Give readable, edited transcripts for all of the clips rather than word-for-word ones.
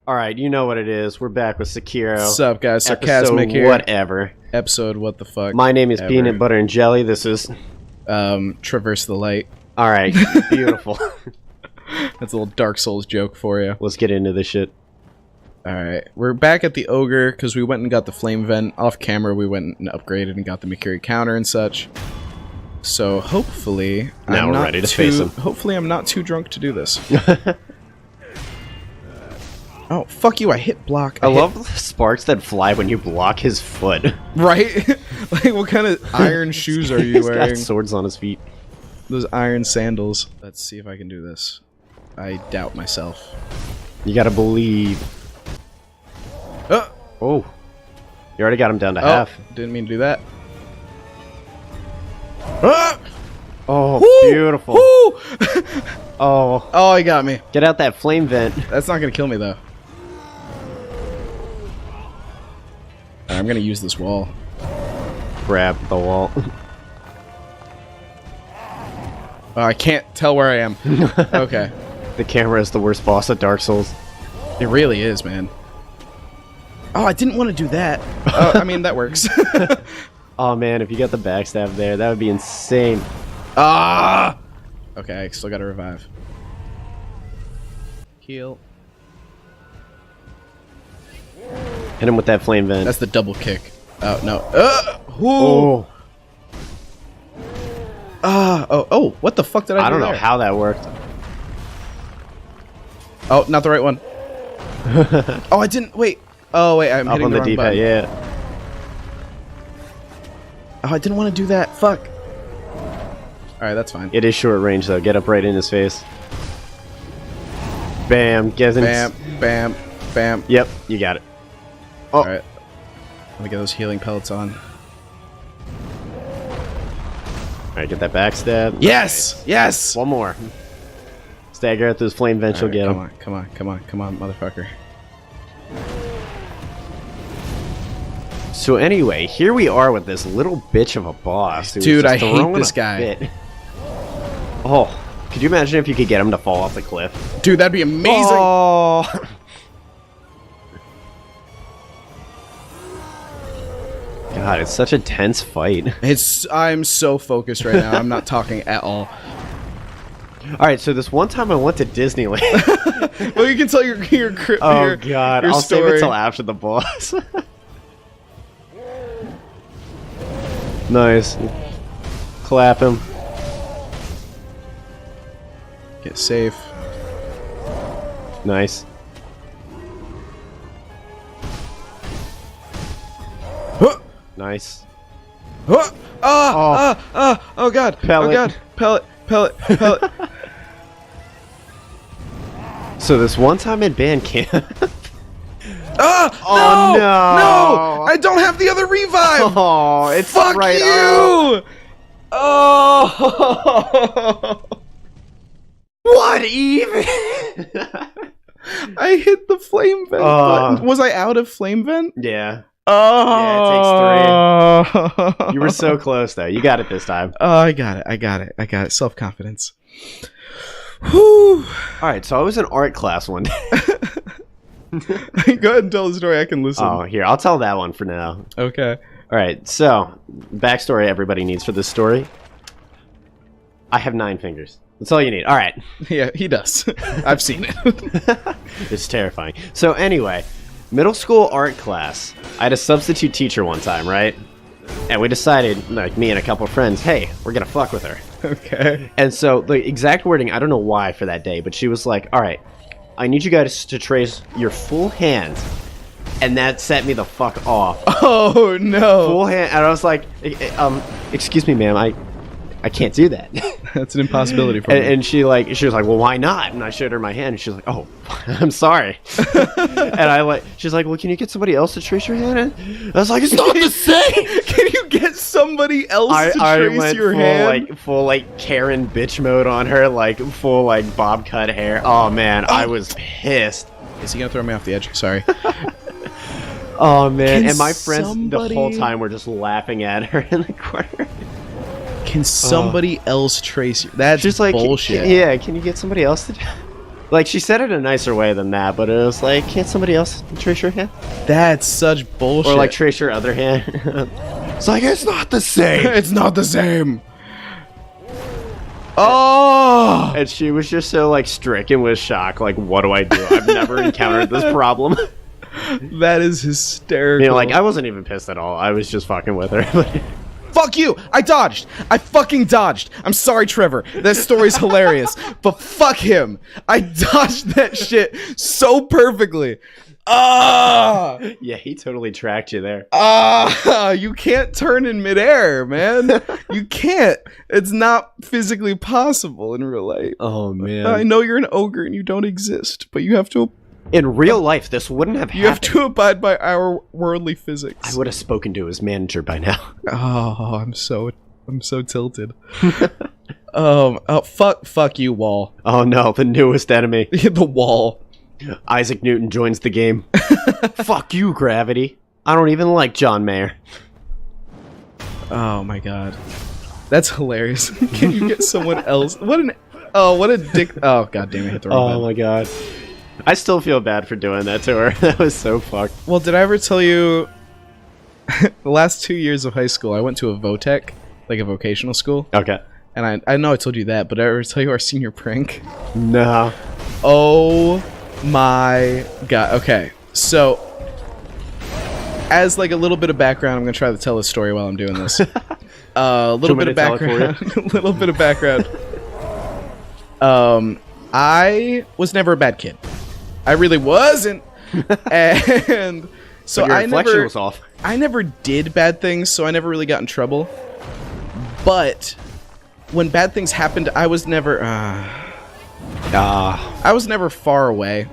Alright, you know what it is. We're back with Sekiro. What's up, guys? Sarcasmic here. Whatever. Episode what the fuck. My name is Peanut Butter and Jelly. This is... Traverse the Light. Alright, beautiful. That's a little Dark Souls joke for you. Let's get into this shit. Alright, we're back at the Ogre, because we went and got the Flame Vent. Off camera, we went and upgraded and got the Mercury Counter and such. So, hopefully... Now we're ready to face him. Hopefully I'm not too drunk to do this. Oh, fuck you, I hit block. I love the sparks that fly when you block his foot. Right? Like, what kind of iron shoes are you wearing? He's got swords on his feet. Those iron sandals. Let's see if I can do this. I doubt myself. You gotta believe. Oh. You already got him down to half. Didn't mean to do that. Oh, Woo! beautiful. Woo! Oh, he got me. Get out that flame vent. That's not gonna kill me, though. I'm gonna use this wall. Grab the wall. Oh, I can't tell where I am. Okay. The camera is the worst boss at Dark Souls. It really is, man. Oh, I didn't want to do that. I mean, that works. Oh, man, if you got the backstab there, that would be insane. Ah! Okay, I still gotta revive. Heal. Hit him with that flame vent. That's the double kick. Oh, no. Oh. Oh, what the fuck did I do? I don't know there? how that worked. Oh, not the right one. Oh, I didn't. Wait. Oh, wait, I'm hitting on the the wrong D-pad, button. yeah. Oh, I didn't want to do that. Fuck. Alright, that's fine. It is short range, though. Get up right in his face. Bam. Get him. Bam, bam, bam. Yep, you got it. Oh. Alright. Let me get those healing pellets on. Alright, get that backstab. Yes! Nice. Yes! One more. Stagger at those flame vents, you'll get him. Come on, motherfucker. So anyway, here we are with this little bitch of a boss. Dude, I hate this guy. Oh, could you imagine if you could get him to fall off the cliff? Dude, that'd be amazing! Oh. God, it's such a tense fight. I'm so focused right now. I'm not talking at all. Alright, so this one time I went to Disneyland. Well, you can tell your Oh god, I'll story. save it till after the boss. Nice. Clap him. Get safe. Nice. Nice. Oh god. Pellet. Oh god. Pellet. So this one time in band camp. Oh no! I don't have the other revive. Oh, it's fuck right you! up. Oh, what even? I hit the flame vent button. Was I out of flame vent? Yeah. Oh, yeah, it takes 3. You were so close though. You got it this time. Oh, I got it. Self-confidence. Whew. All right, so I was in art class one day. Go ahead and tell the story. I can listen. Oh, here, I'll tell that one for now. Okay. All right, so backstory everybody needs for this story. I have 9 fingers. That's all you need. All right. Yeah, he does. I've seen it. It's terrifying. So anyway, middle school art class. I had a substitute teacher one time, right? And we decided, like me and a couple of friends, hey, we're gonna fuck with her. Okay. And so the exact wording, I don't know why for that day, but she was like, all right, I need you guys to trace your full hand. And that set me the fuck off. Oh no. Full hand, and I was like, excuse me, ma'am, I can't do that. That's an impossibility for me. And she was like, well, why not? And I showed her my hand, and she was like, oh, I'm sorry. And she's like, well, can you get somebody else to trace your hand? And I was like, it's not the same. Can you get somebody else to trace your hand? Full Karen bitch mode on her, like full bob cut hair. Oh man, I was pissed. Is he gonna throw me off the edge? Sorry. Oh man, and my friends the whole time were just laughing at her in the corner. Can somebody else trace you? That's just like bullshit. Yeah, can you get somebody else to Like, she said it in a nicer way than that, but it was like, can't somebody else trace your hand? That's such bullshit. Or like trace your other hand. It's like, it's not the same. It's not the same. Oh! And she was just so like stricken with shock. Like, what do I do? I've never encountered this problem. That is hysterical. You know, like, I wasn't even pissed at all. I was just fucking with her. Fuck you! I dodged! I fucking dodged! I'm sorry, Trevor. That story's hilarious. But fuck him! I dodged that shit so perfectly. Ah! Yeah, he totally tracked you there. Ah! You can't turn in midair, man. You can't. It's not physically possible in real life. Oh, man. I know you're an ogre and you don't exist, but you have to... In real life, this wouldn't have happened. You have to abide by our worldly physics. I would have spoken to his manager by now. Oh, I'm so tilted. Fuck you, Wall. Oh no, the newest enemy. The Wall. Isaac Newton joins the game. Fuck you, Gravity. I don't even like John Mayer. Oh my god. That's hilarious. Can you get someone else? What a dick. Oh god damn it, hit the wrong button. Oh my god. I still feel bad for doing that to her. That was so fucked. Well, did I ever tell you the last 2 years of high school I went to a VOTEC, like a vocational school? Okay. And I know I told you that, but did I ever tell you our senior prank? No. Oh my god. Okay. So as like a little bit of background, I'm going to try to tell this story while I'm doing this. A little bit of background. A little bit of background. I was never a bad kid. I really wasn't. And so your inflection was off. I never did bad things, so I never really got in trouble. But when bad things happened, I was never I was never far away.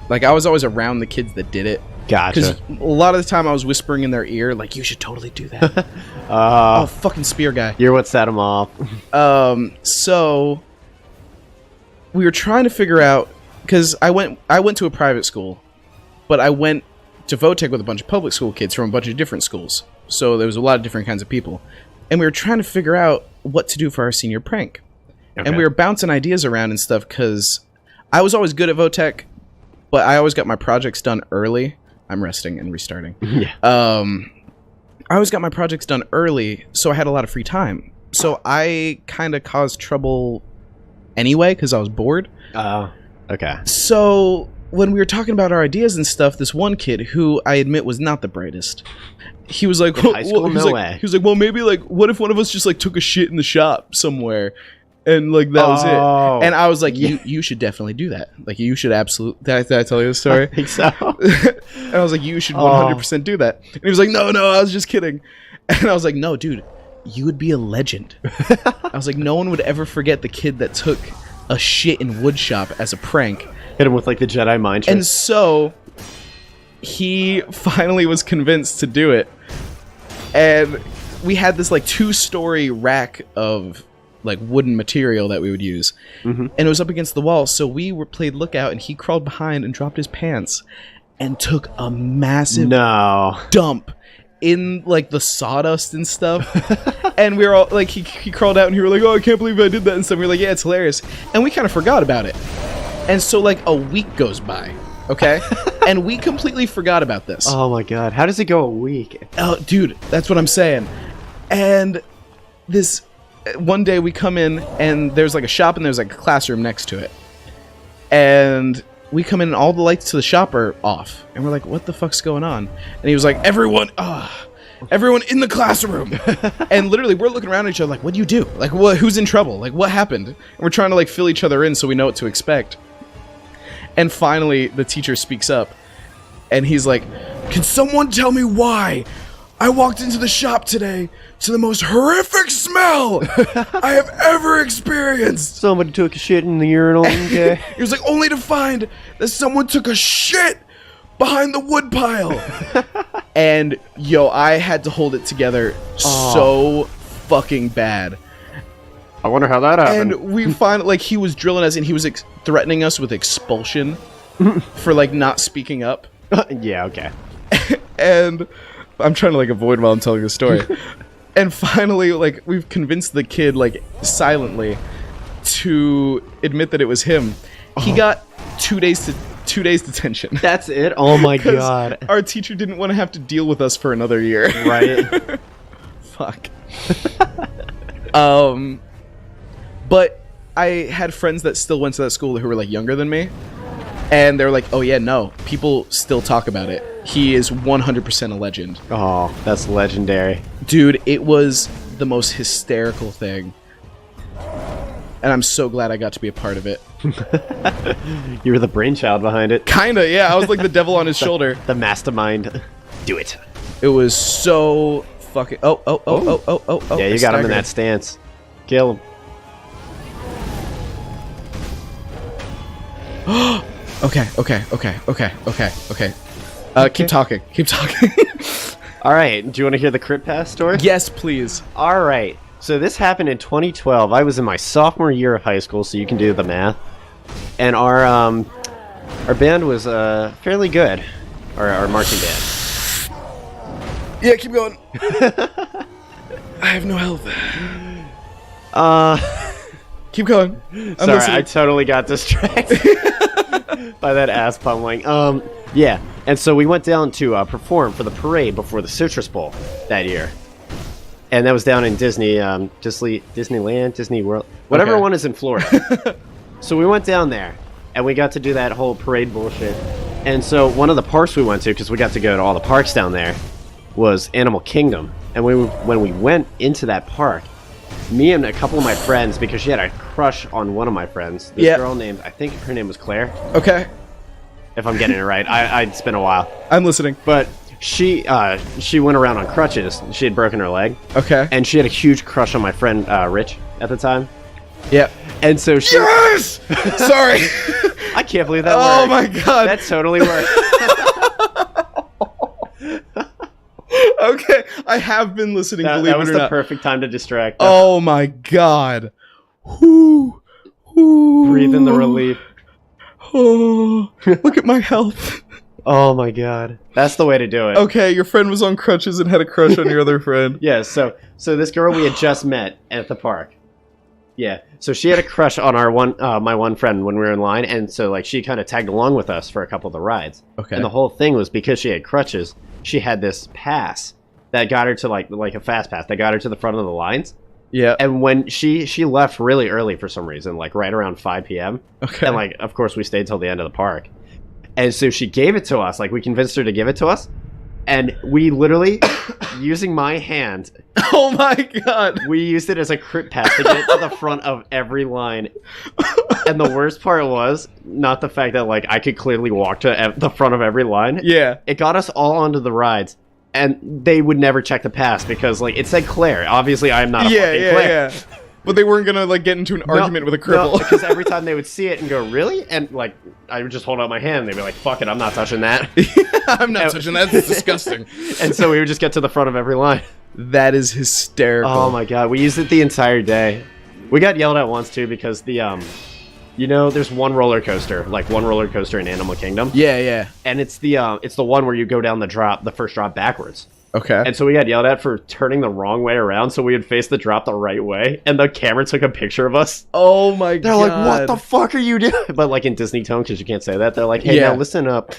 Like, I was always around the kids that did it. Gotcha. Because a lot of the time I was whispering in their ear, like, you should totally do that. Oh, fucking spear guy. You're what set him off. So we were trying to figure out, because I went to a private school, but I went to VOTEC with a bunch of public school kids from a bunch of different schools. So there was a lot of different kinds of people. And we were trying to figure out what to do for our senior prank. Okay. And we were bouncing ideas around and stuff, because I was always good at VOTEC, but I always got my projects done early. I'm resting and restarting. Yeah. I always got my projects done early, so I had a lot of free time. So I kind of caused trouble anyway, because I was bored. Okay. So when we were talking about our ideas and stuff, this one kid, who I admit was not the brightest, he was like, high school, no way. He was like, well, maybe, like, what if one of us just, like, took a shit in the shop somewhere? And, like, that was it. And I was like, you should definitely do that. Like, you should absolutely... Did I tell you the story? I think so. And I was like, you should 100% do that. And he was like, no, I was just kidding. And I was like, no, dude, you would be a legend. I was like, no one would ever forget the kid that took a shit in woodshop as a prank. Hit him with, like, the Jedi mind trick. And so he finally was convinced to do it. And we had this, like, 2-story rack of, like, wooden material that we would use. Mm-hmm. And it was up against the wall, so we played lookout, and he crawled behind and dropped his pants and took a massive dump in, like, the sawdust and stuff. And we were all, like, he crawled out, and he were like, oh, I can't believe I did that and stuff. We were like, yeah, it's hilarious. And we kind of forgot about it. And so, like, a week goes by, okay? And we completely forgot about this. Oh, my God. How does it go a week? Oh, dude, that's what I'm saying. And this... One day we come in, and there's, like, a shop, and there's, like, a classroom next to it. And we come in, and all the lights to the shop are off. And we're like, what the fuck's going on? And he was like, everyone in the classroom. And literally, we're looking around at each other like, what do you do? Like, who's in trouble? Like, what happened? And we're trying to, like, fill each other in so we know what to expect. And finally, the teacher speaks up, and he's like, can someone tell me why I walked into the shop today to the most horrific smell I have ever experienced? Somebody took a shit in the urinal. Okay. He was like, only to find that someone took a shit behind the wood pile. And, yo, I had to hold it together so fucking bad. I wonder how that happened. And we find, like, he was drilling us, and he was threatening us with expulsion for, like, not speaking up. Yeah, okay. And I'm trying to, like, avoid while I'm telling the story. And finally, like, we've convinced the kid, like, silently to admit that it was him. He got 2 days detention. That's it? Oh my 'Cause god. our teacher didn't want to have to deal with us for another year. Right? Fuck. But I had friends that still went to that school who were like younger than me, and they were like, "Oh yeah, no, people still talk about it. He is 100% a legend." Oh, that's legendary. Dude, it was the most hysterical thing, and I'm so glad I got to be a part of it. You were the brainchild behind it. Kinda, yeah. I was like the devil on his shoulder. The mastermind. Do it. It was so fucking. Oh. Yeah, you got him in that stance. Kill him. Okay. Keep talking. All right. Do you want to hear the crit pass story? Yes, please. All right. So this happened in 2012. I was in my sophomore year of high school, so you can do the math. And our band was fairly good. Our marching band. Yeah, keep going. I have no health. Keep going. I'm Sorry, listening. I totally got distracted by that ass pummeling. Yeah. And so we went down to perform for the parade before the Citrus Bowl that year. And that was down in Disneyland, Disney World, whatever Okay. one is in Florida. So we went down there, and we got to do that whole parade bullshit. And so one of the parks we went to, because we got to go to all the parks down there, was Animal Kingdom. And when we went into that park, me and a couple of my friends, because she had a crush on one of my friends, this girl named, I think her name was Claire, Okay, if I'm getting it right. It's been a while. I'm listening. But she went around on crutches. She had broken her leg. Okay. And she had a huge crush on my friend Rich at the time. Yep. And so she... Yes! Sorry. I can't believe that Oh worked. my god. That totally worked. Okay, I have been listening, believe that was it or the not. perfect time to distract them. Oh my god. Whoo. Whoo. Breathe in the relief. Oh, look at my health. Oh my god. That's the way to do it. Okay, your friend was on crutches and had a crush on your other friend. Yeah, so this girl we had just met at the park. Yeah, so she had a crush on my one friend when we were in line, and so like she kind of tagged along with us for a couple of the rides. Okay. And the whole thing was because she had crutches, she had this pass that got her to like a fast pass that got her to the front of the lines. Yeah. And when she left really early for some reason, like right around 5 p.m. Okay. And like of course we stayed till the end of the park. And so she gave it to us, like we convinced her to give it to us. And we literally, using my hand, Oh my god. we used it as a crit pass to get to the front of every line. And the worst part was not the fact that like I could clearly walk to the front of every line. Yeah. It got us all onto the rides, and they would never check the pass because like it said Claire. Obviously, I am not a fucking Claire. Yeah. But they weren't gonna like get into an argument with a cripple. because every time they would see it and go, "Really?" and like I would just hold out my hand, and they'd be like, "Fuck it, I'm not touching that." I'm not touching that. That's disgusting. And so we would just get to the front of every line. That is hysterical. Oh my god, we used it the entire day. We got yelled at once too because the there's one roller coaster in Animal Kingdom. Yeah, yeah. And it's the one where you go down the first drop backwards. Okay. And so we got yelled at for turning the wrong way around, so we would face the drop the right way, and the camera took a picture of us. Oh my god. They're like, "What the fuck are you doing?" But like in Disney tone, because you can't say that. They're like, "Hey, Yeah. now listen up.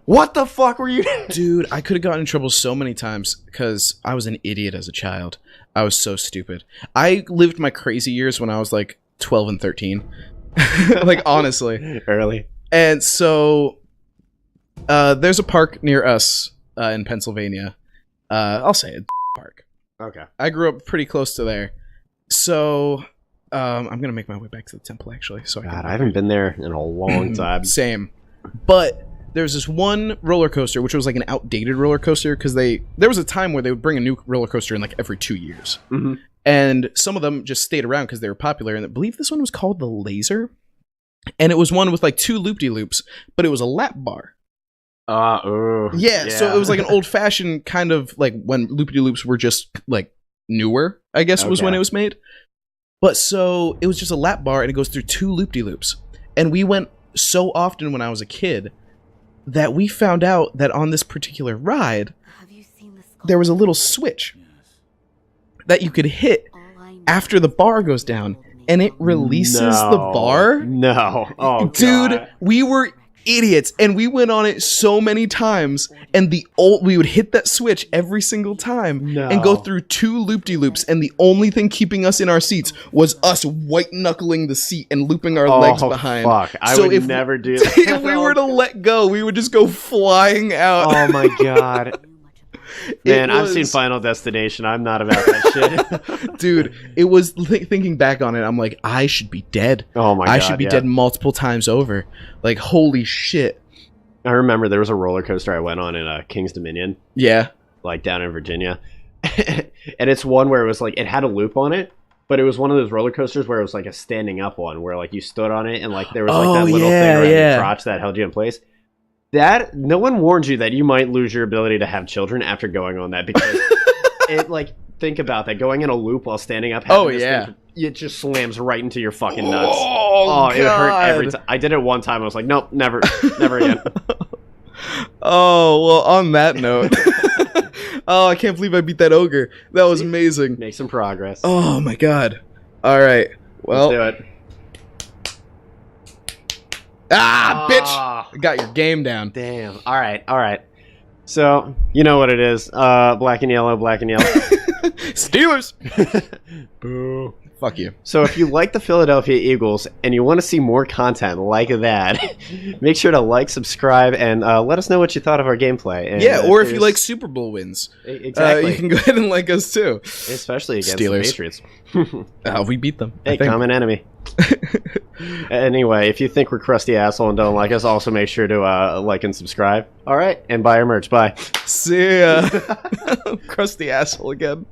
What the fuck were you doing?" Dude, I could have gotten in trouble so many times because I was an idiot as a child. I was so stupid. I lived my crazy years when I was like 12 and 13. Like, honestly. Early. And so, there's a park near us in Pennsylvania. I'll say it, park. Okay. I grew up pretty close to there. So, I'm going to make my way back to the temple, actually. So God, I haven't been there in a long time. Same. But there's this one roller coaster, which was like an outdated roller coaster, because there was a time where they would bring a new roller coaster in like every 2 years. Mm-hmm. And some of them just stayed around because they were popular. And I believe this one was called the Laser. And it was one with like 2 loop-de-loops, but it was a lap bar. Yeah, so it was like an old-fashioned kind of like when loop-de-loops were just like newer, I guess was when it was made. But so it was just a lap bar and it goes through 2 loop-de-loops. And we went so often when I was a kid that we found out that on this particular ride, there was a little switch that you could hit after the bar goes down, and it releases the bar. No. Oh, dude, God. we were idiots, and we went on it so many times, and we would hit that switch every single time and go through 2 loop-de-loops, and the only thing keeping us in our seats was us white-knuckling the seat and looping our legs behind. Fuck. I would never do that. If we were to let go, we would just go flying out. Oh my God. Man, I've seen Final Destination. I'm not about that shit. Dude, it was thinking back on it, I'm like, I should be dead. Oh my God. I should be dead multiple times over. Like, holy shit. I remember there was a roller coaster I went on in King's Dominion. Yeah. Like down in Virginia. And it's one where it was like, it had a loop on it, but it was one of those roller coasters where it was like a standing up one where like you stood on it and like there was like that little thing around your crotch that held you in place. That no one warned you that you might lose your ability to have children after going on that, because it like think about that, going in a loop while standing up. Thing, it just slams right into your fucking nuts. Oh, it hurt every time. I did it one time. I was like, nope, never again. Oh, well, on that note, oh, I can't believe I beat that ogre. That was amazing. Make some progress. Oh my God. All right. Well, let's do it. Bitch! Got your game down. Damn. All right. So, you know what it is. Black and yellow. Steelers! Boo. Fuck you. So if you like the Philadelphia Eagles and you want to see more content like that, make sure to like, subscribe, and let us know what you thought of our gameplay. And, or if you like Super Bowl wins. Exactly. You can go ahead and like us too. Especially against Steelers. the Patriots. We beat them. Hey, common enemy. Anyway, if you think we're crusty asshole and don't like us, also make sure to like and subscribe. All right, and buy our merch. Bye. See ya. Crusty asshole again.